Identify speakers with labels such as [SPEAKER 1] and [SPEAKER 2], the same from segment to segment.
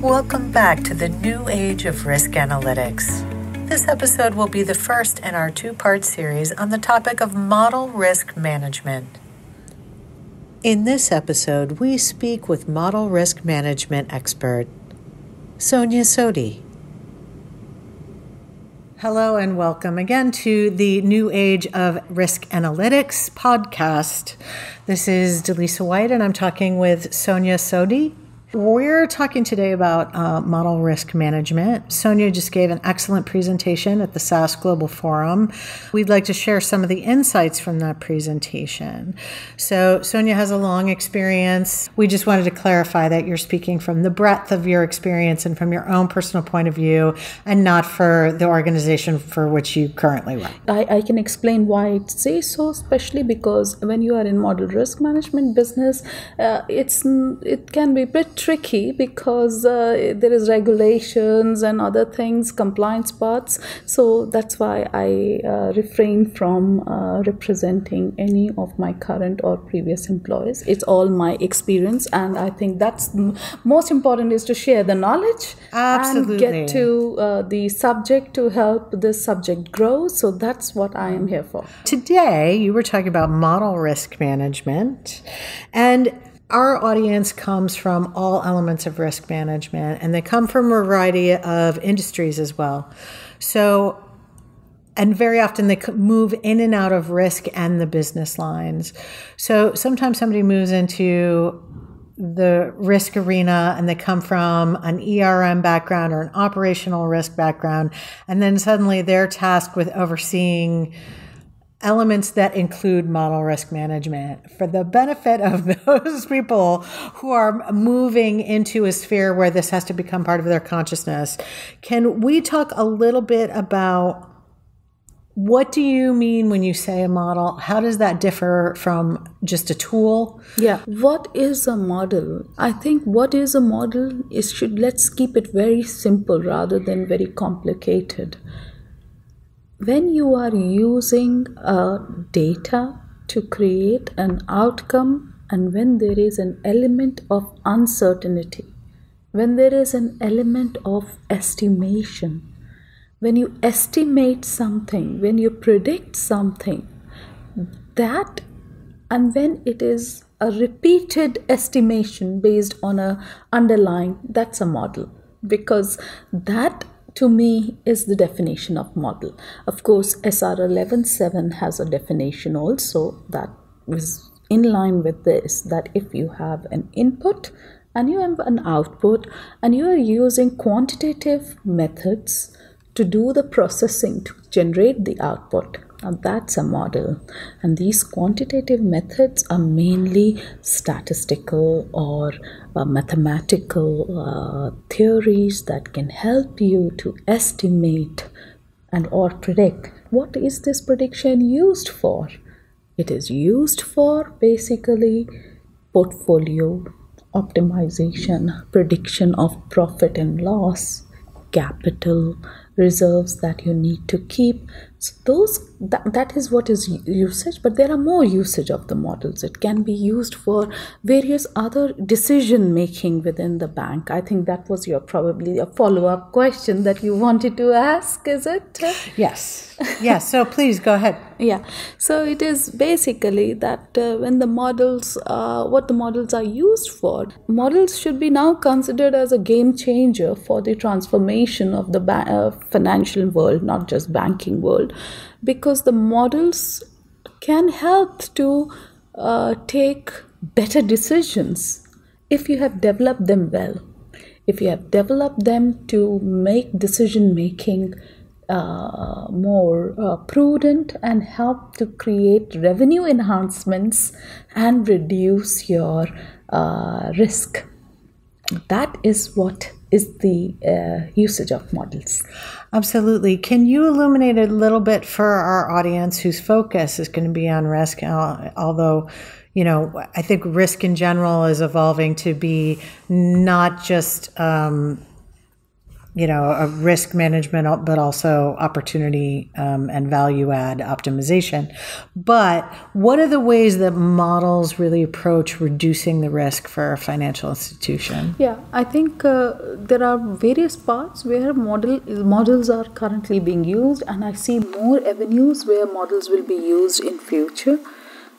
[SPEAKER 1] Welcome back to the new age of risk analytics. This episode will be the first in our two-part series on the topic of model risk management. In this episode, we speak with model risk management expert, Sonia Sodhi. Hello and welcome again to the New Age of Risk Analytics podcast. This is Delisa White and I'm talking with Sonia Sodhi. We're talking today about model risk management. Sonia just gave an excellent presentation at the SAS Global Forum. We'd like to share some of the insights from that presentation. So Sonia has a long experience. We just wanted to clarify that you're speaking from the breadth of your experience and from your own personal point of view and not for the organization for which you currently run.
[SPEAKER 2] I can explain why it says so, especially because when you are in model risk management business, it can be a bit tricky because there is regulations and other things, compliance parts. So that's why I refrain from representing any of my current or previous employees. It's all my experience, and I think that's most important, is to share the knowledge.
[SPEAKER 1] Absolutely.
[SPEAKER 2] And get to the subject to help this subject grow. So that's what I am here for.
[SPEAKER 1] Today, you were talking about model risk management, and our audience comes from all elements of risk management, and they come from a variety of industries as well. So, and very often they move in and out of risk and the business lines. So sometimes somebody moves into the risk arena and they come from an ERM background or an operational risk background, and then suddenly they're tasked with overseeing elements that include model risk management. For the benefit of those people who are moving into a sphere where this has to become part of their consciousness, can we talk a little bit about what do you mean when you say a model? How does that differ from just a tool?
[SPEAKER 2] Yeah. What is a model? I think what is a model let's keep it very simple rather than very complicated. When you are using data to create an outcome, and when there is an element of uncertainty, when there is an element of estimation, when you estimate something, when you predict something, that, and when it is a repeated estimation based on a underlying, that's a model, because that to me is the definition of model. Of course, SR 11.7 has a definition also that is in line with this, that if you have an input and you have an output and you are using quantitative methods to do the processing to generate the output, and that's a model. And these quantitative methods are mainly statistical or mathematical theories that can help you to estimate and or predict. What is this prediction used for? It is used for basically portfolio optimization, prediction of profit and loss, capital, reserves that you need to keep. So that is what is usage, but there are more usage of the models. It can be used for various other decision making within the bank. I think that was probably a follow-up question that you wanted to ask, is it?
[SPEAKER 1] Yes. Yes. So please go ahead.
[SPEAKER 2] Yeah. So it is basically that when the models, what the models are used for, models should be now considered as a game changer for the transformation of the financial world, not just banking world, because the models can help to take better decisions if you have developed them well. If you have developed them to make decision making more prudent and help to create revenue enhancements and reduce your risk. That is what is the usage of models.
[SPEAKER 1] Absolutely. Can you illuminate a little bit for our audience whose focus is going to be on risk, although, you know, I think risk in general is evolving to be not just a risk management, but also opportunity and value add optimization. But what are the ways that models really approach reducing the risk for a financial institution?
[SPEAKER 2] Yeah, I think there are various parts where models are currently being used, and I see more avenues where models will be used in future.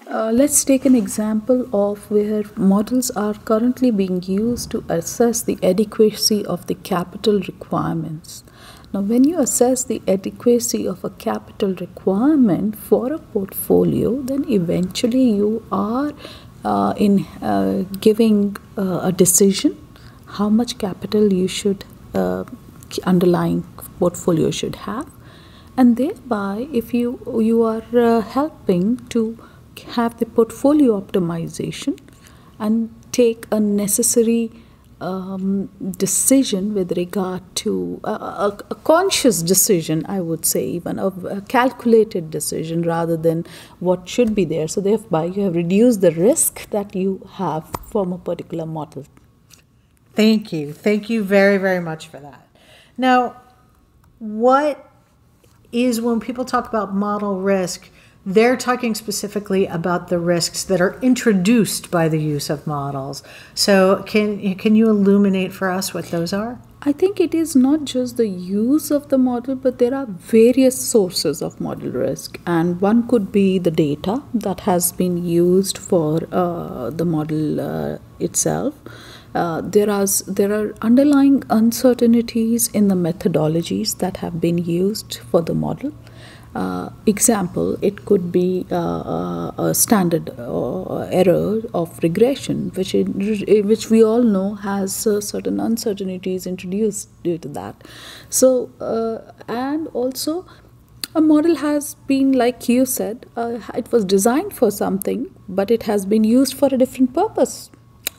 [SPEAKER 2] Let's take an example of where models are currently being used to assess the adequacy of the capital requirements. Now, when you assess the adequacy of a capital requirement for a portfolio, then eventually you are giving a decision how much capital you should underlying portfolio should have, and thereby if you are helping to have the portfolio optimization and take a necessary decision with regard to a conscious decision, I would say, even a calculated decision rather than what should be there. So thereby you have reduced the risk that you have from a particular model.
[SPEAKER 1] Thank you. Thank you very, very much for that. Now, what is, when people talk about model risk, they're talking specifically about the risks that are introduced by the use of models. So can you illuminate for us what those are?
[SPEAKER 2] I think it is not just the use of the model, but there are various sources of model risk. And one could be the data that has been used for the model itself. There are underlying uncertainties in the methodologies that have been used for the model. Example, it could be a standard error of regression, which we all know has certain uncertainties introduced due to that. So, and also a model has been, like you said, it was designed for something, but it has been used for a different purpose.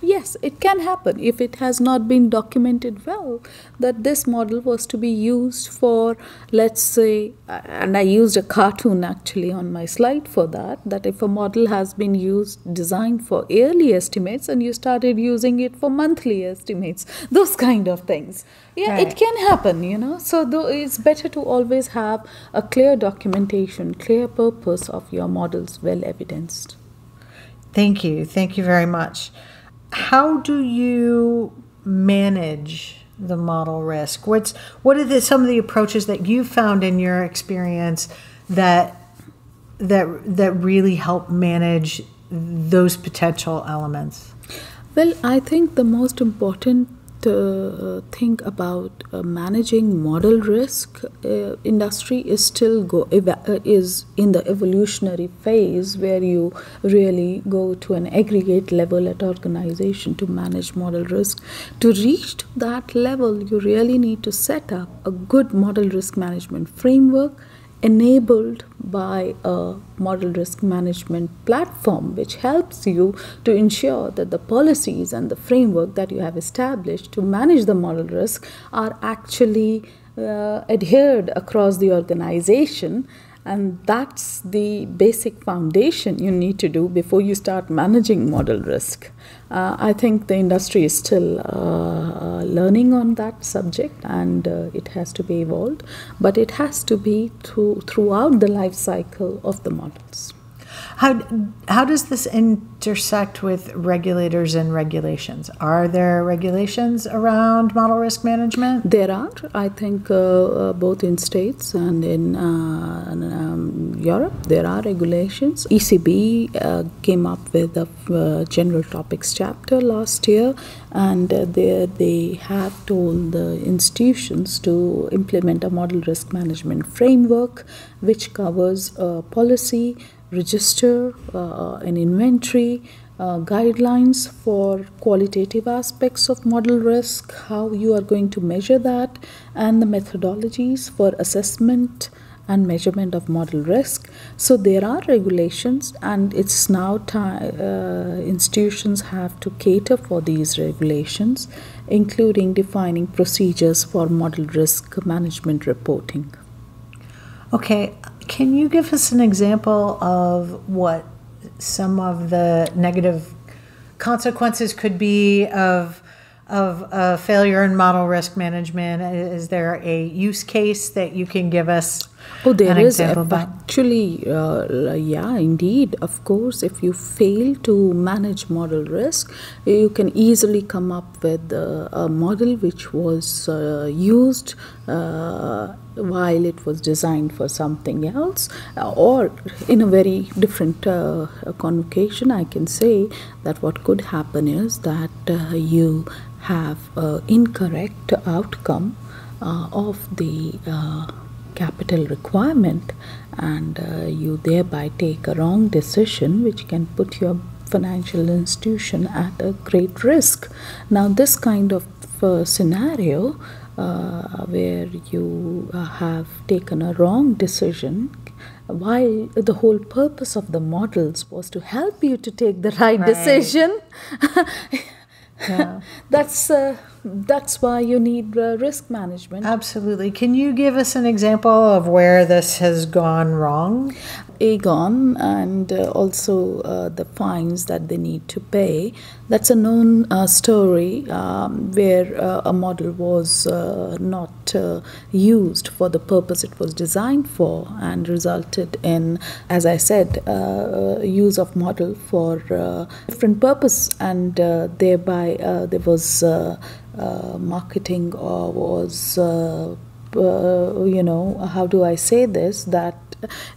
[SPEAKER 2] Yes, it can happen if it has not been documented well that this model was to be used for, let's say, and I used a cartoon actually on my slide for that if a model has been designed for yearly estimates and you started using it for monthly estimates, those kind of things. Yeah, right. It can happen, So though it's better to always have a clear documentation, clear purpose of your models well evidenced.
[SPEAKER 1] Thank you. Thank you very much. How do you manage the model risk? What are some of the approaches that you found in your experience that really help manage those potential elements?
[SPEAKER 2] Well, I think the most important thing about managing model risk industry is still is in the evolutionary phase where you really go to an aggregate level at organization to manage model risk. To reach that level, you really need to set up a good model risk management framework enabled by a model risk management platform, which helps you to ensure that the policies and the framework that you have established to manage the model risk are actually adhered across the organization. And that's the basic foundation you need to do before you start managing model risk. I think the industry is still learning on that subject, and it has to be evolved, but it has to be throughout the life cycle of the models.
[SPEAKER 1] How does this intersect with regulators and regulations? Are there regulations around model risk management?
[SPEAKER 2] There are. I think both in States and in Europe, there are regulations. ECB came up with a general topics chapter last year, and there they have told the institutions to implement a model risk management framework which covers policy, register, an inventory, guidelines for qualitative aspects of model risk, how you are going to measure that, and the methodologies for assessment and measurement of model risk. So there are regulations, and it's now time institutions have to cater for these regulations, including defining procedures for model risk management reporting.
[SPEAKER 1] Okay. Can you give us an example of what some of the negative consequences could be of of failure in model risk management? Is there a use case that you can give us?
[SPEAKER 2] Oh, there is
[SPEAKER 1] example
[SPEAKER 2] actually, yeah, indeed. Of course, if you fail to manage model risk, you can easily come up with a model which was used while it was designed for something else, or in a very different convocation. I can say that what could happen is that you have incorrect outcome of the capital requirement, and you thereby take a wrong decision which can put your financial institution at a great risk. Now, this kind of scenario where you have taken a wrong decision, while the whole purpose of the models was to help you to take the right decision.
[SPEAKER 1] Yeah.
[SPEAKER 2] That's why you need risk management.
[SPEAKER 1] Absolutely. Can you give us an example of where this has gone wrong?
[SPEAKER 2] Aegon and also the fines that they need to pay. That's a known story where a model was not used for the purpose it was designed for, and resulted in, as I said, use of model for different purpose, and thereby there was marketing was how do I say this, that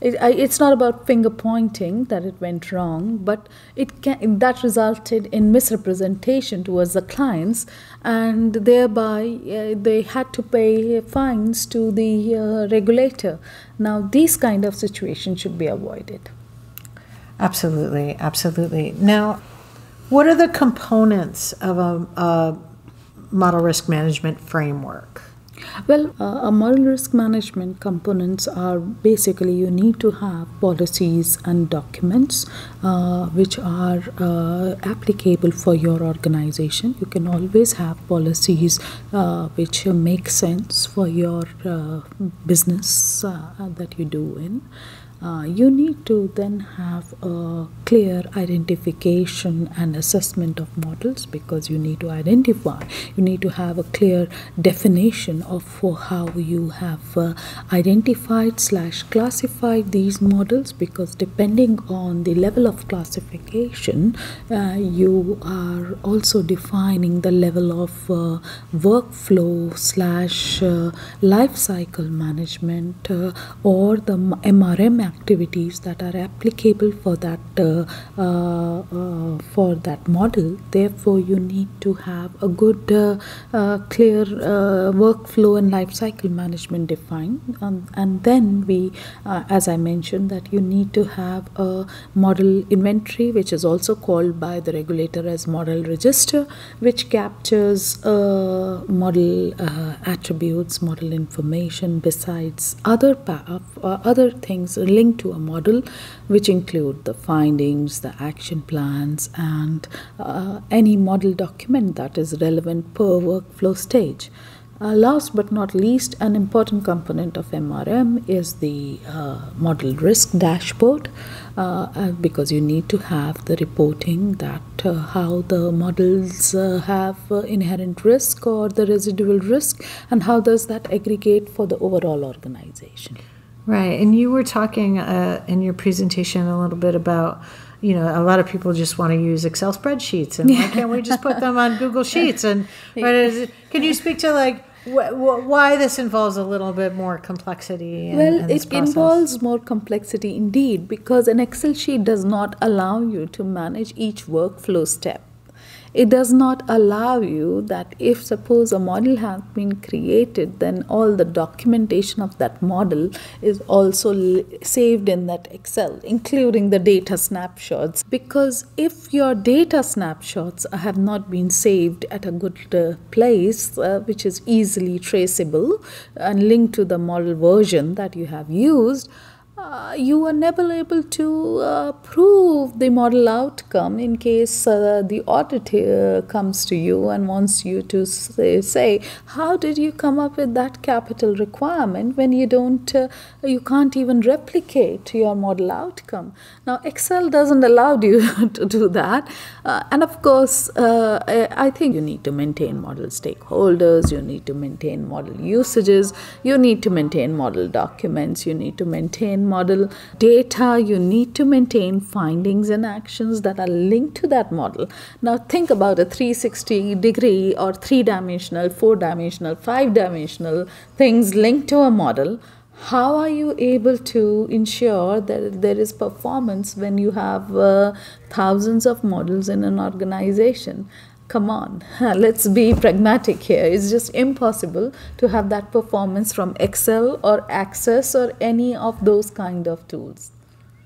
[SPEAKER 2] it's not about finger pointing that it went wrong, but that resulted in misrepresentation towards the clients, and thereby they had to pay fines to the regulator. Now, these kind of situations should be avoided.
[SPEAKER 1] Absolutely, absolutely. Now, what are the components of a model risk management framework?
[SPEAKER 2] Well, a model risk management components are basically you need to have policies and documents which are applicable for your organization. You can always have policies which make sense for your business that you do in. You need to then have a clear identification and assessment of models, because you need to identify, you need to have a clear definition of how you have identified / classified these models, because depending on the level of classification, you are also defining the level of workflow / life cycle management or the MRM activities that are applicable for that model. Therefore, you need to have a good, clear workflow and life cycle management defined. And then we, as I mentioned, that you need to have a model inventory, which is also called by the regulator as model register, which captures model attributes, model information, besides other things linked to a model, which include the findings, the action plans, and any model document that is relevant per workflow stage. Last but not least, an important component of MRM is the model risk dashboard, because you need to have the reporting that how the models have inherent risk or the residual risk, and how does that aggregate for the overall organization.
[SPEAKER 1] Right, and you were talking in your presentation a little bit about, a lot of people just want to use Excel spreadsheets, and why can't we just put them on Google Sheets? And can you speak to why this involves a little bit more complexity?
[SPEAKER 2] It involves more complexity indeed, because an Excel sheet does not allow you to manage each workflow step. It does not allow you that if suppose a model has been created, then all the documentation of that model is also saved in that Excel, including the data snapshots. Because if your data snapshots have not been saved at a good place, which is easily traceable and linked to the model version that you have used, you are never able to prove the model outcome in case the auditor comes to you and wants you to say, how did you come up with that capital requirement when you can't even replicate your model outcome. Now Excel doesn't allow you to do that, and of course I think you need to maintain model stakeholders, you need to maintain model usages, you need to maintain model documents, you need to maintain model data, you need to maintain findings and actions that are linked to that model. Now think about a 360-degree or 3-dimensional, 4-dimensional, 5-dimensional things linked to a model. How are you able to ensure that there is performance when you have thousands of models in an organization? Come on, let's be pragmatic here. It's just impossible to have that performance from Excel or Access or any of those kind of tools.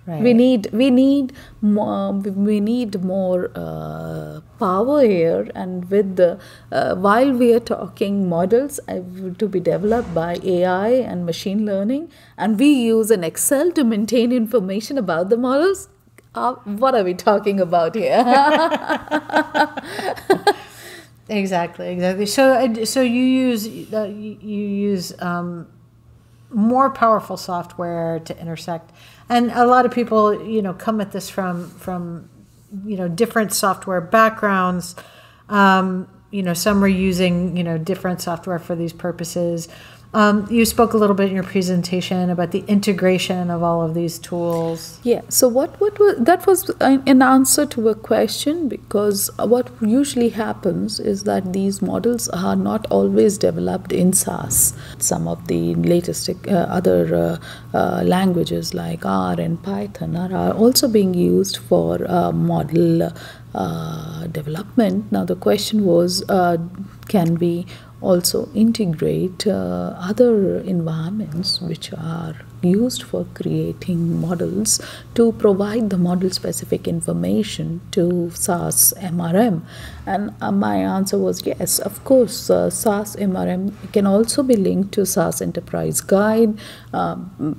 [SPEAKER 2] Right. We need more power here, and with the while we are talking models to be developed by AI and machine learning, and we use an Excel to maintain information about the models. What are we talking about here?
[SPEAKER 1] Exactly. So you use more powerful software to intersect, and a lot of people come at this from different software backgrounds. Some are using different software for these purposes. You spoke a little bit in your presentation about the integration of all of these tools.
[SPEAKER 2] Yeah, so that was an answer to a question, because what usually happens is that these models are not always developed in SAS. Some of the latest other languages like R and Python are also being used for model development. Now the question was, can we also integrate other environments which are used for creating models to provide the model specific information to SAS MRM? And my answer was yes, of course. SAS MRM can also be linked to SAS Enterprise Guide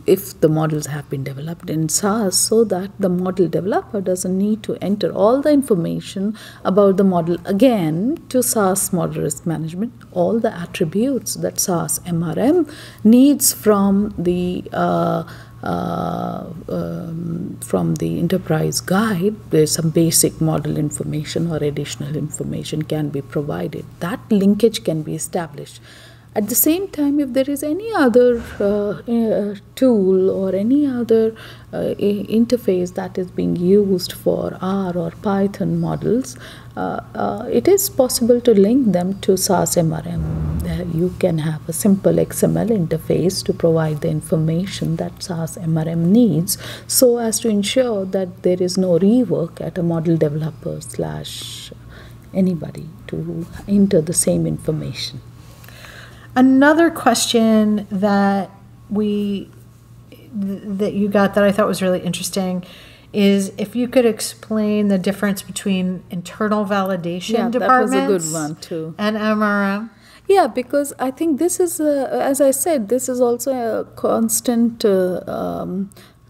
[SPEAKER 2] if the models have been developed in SAS, so that the model developer doesn't need to enter all the information about the model again to SAS Model Risk Management. All the attributes that SAS MRM needs from the enterprise guide, there's some basic model information or additional information can be provided. That linkage can be established. At the same time, if there is any other tool or any other interface that is being used for R or Python models, it is possible to link them to SAS MRM. You can have a simple XML interface to provide the information that SAS MRM needs, so as to ensure that there is no rework at a model developer / anybody to enter the same information.
[SPEAKER 1] Another question that you got that I thought was really interesting is if you could explain the difference between internal validation departments,
[SPEAKER 2] that was a good one too,
[SPEAKER 1] and MRM.
[SPEAKER 2] Yeah, because I think this is, as I said, this is also a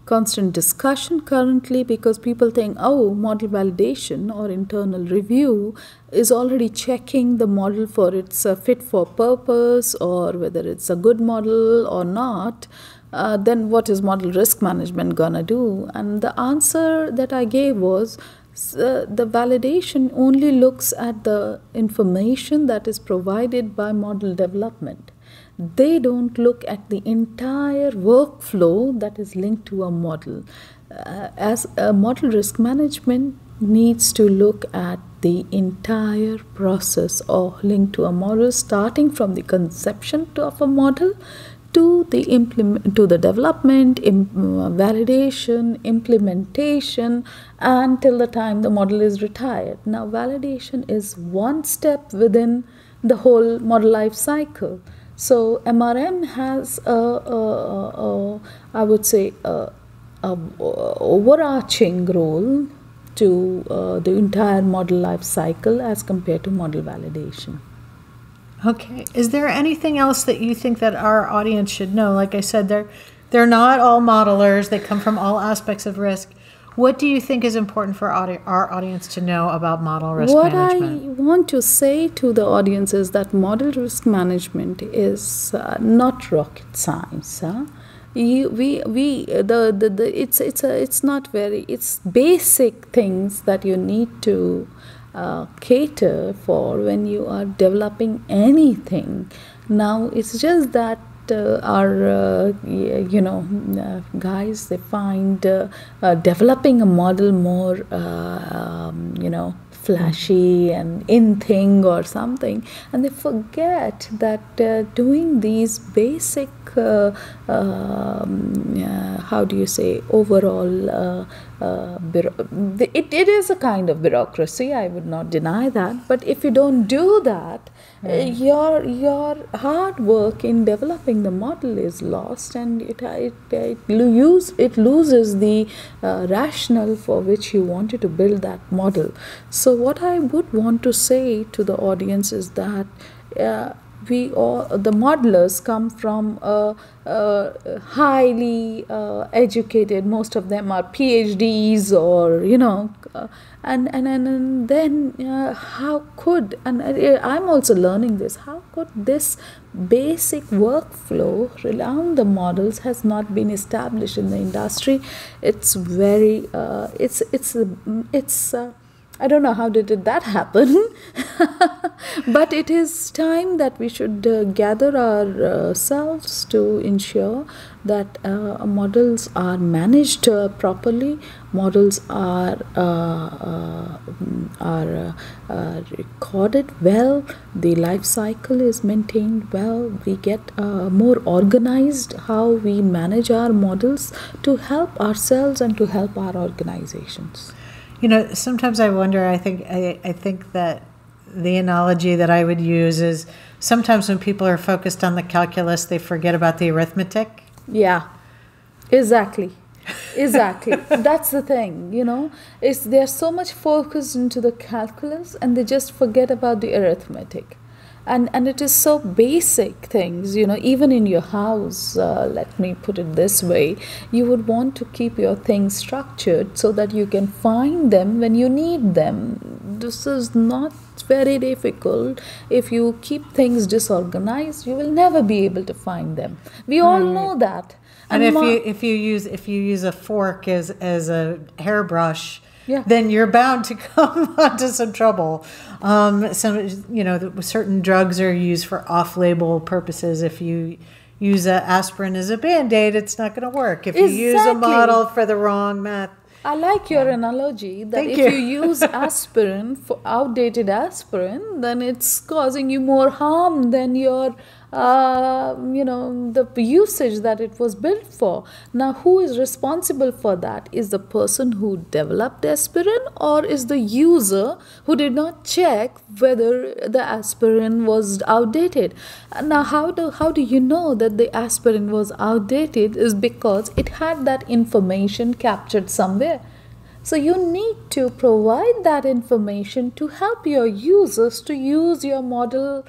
[SPEAKER 2] constant discussion currently, because people think, oh, model validation or internal review is already checking the model for its fit for purpose or whether it's a good model or not. Then what is model risk management gonna do? And the answer that I gave was, the validation only looks at the information that is provided by model development. They don't look at the entire workflow that is linked to a model. As a model risk management needs to look at the entire process or linked to a model, starting from the conception of a model to the development, validation, implementation, until the time the model is retired. Now, validation is one step within the whole model life cycle. So MRM has I would say a overarching role to the entire model life cycle as compared to model validation.
[SPEAKER 1] Okay. Is there anything else that you think that our audience should know? Like I said, they're They're not all modelers. They come from all aspects of risk. What do you think is important for our audience to know about model risk management?
[SPEAKER 2] What I want to say to the audience is that model risk management is not rocket science. It's basic things that you need to cater for when you are developing anything. Now it's just that guys, they find developing a model more flashy and in thing or something, and they forget that doing these basic overall it is a kind of bureaucracy, I would not deny that, but if you don't do that, your hard work in developing the model is lost, and it loses the rationale for which you wanted to build that model. So what I would want to say to the audience is that the modelers come from highly educated, most of them are PhDs or and then how could, and I'm also learning this, how could this basic workflow around the models has not been established in the industry? It's very I don't know how did that happen, but it is time that we should gather ourselves to ensure that models are managed properly, models are recorded well, the life cycle is maintained well, we get more organized how we manage our models to help ourselves and to help our organizations.
[SPEAKER 1] Sometimes I wonder, I think that the analogy that I would use is sometimes when people are focused on the calculus, they forget about the arithmetic.
[SPEAKER 2] Yeah, exactly. That's the thing, they're so much focused into the calculus and they just forget about the arithmetic. And it is so basic things, even in your house, let me put it this way, you would want to keep your things structured so that you can find them when you need them. This is not very difficult. If you keep things disorganized, you will never be able to find them. We all know that.
[SPEAKER 1] And if you use a fork as a hairbrush, then you're bound to come onto some trouble. Certain drugs are used for off-label purposes. If you use aspirin as a Band-Aid, it's not going to work. If you use a model for the wrong math.
[SPEAKER 2] I like your analogy that if you use aspirin, for outdated aspirin, then it's causing you more harm than your the usage that it was built for. Now, who is responsible for that? Is the person who developed aspirin, or is the user who did not check whether the aspirin was outdated? Now, how do you know that the aspirin was outdated? Is because it had that information captured somewhere. So you need to provide that information to help your users to use your model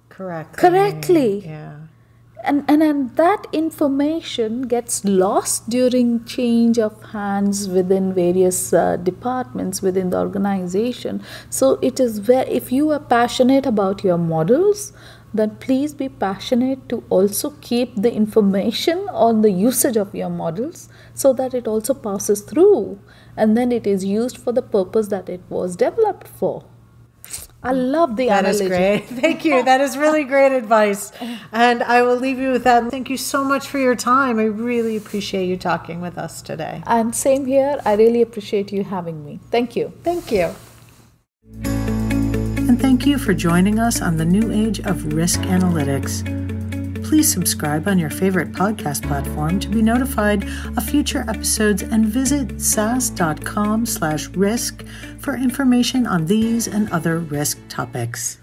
[SPEAKER 2] correctly.
[SPEAKER 1] Yeah.
[SPEAKER 2] And that information gets lost during change of hands within various departments within the organization. So it is if you are passionate about your models, then please be passionate to also keep the information on the usage of your models so that it also passes through and then it is used for the purpose that it was developed for. I love the analogy.
[SPEAKER 1] That is great. Thank you. That is really great advice. And I will leave you with that. Thank you so much for your time. I really appreciate you talking with us today.
[SPEAKER 2] And same here. I really appreciate you having me. Thank you.
[SPEAKER 1] Thank you. And thank you for joining us on the new age of risk analytics. Please subscribe on your favorite podcast platform to be notified of future episodes and visit sas.com/risk for information on these and other risk topics.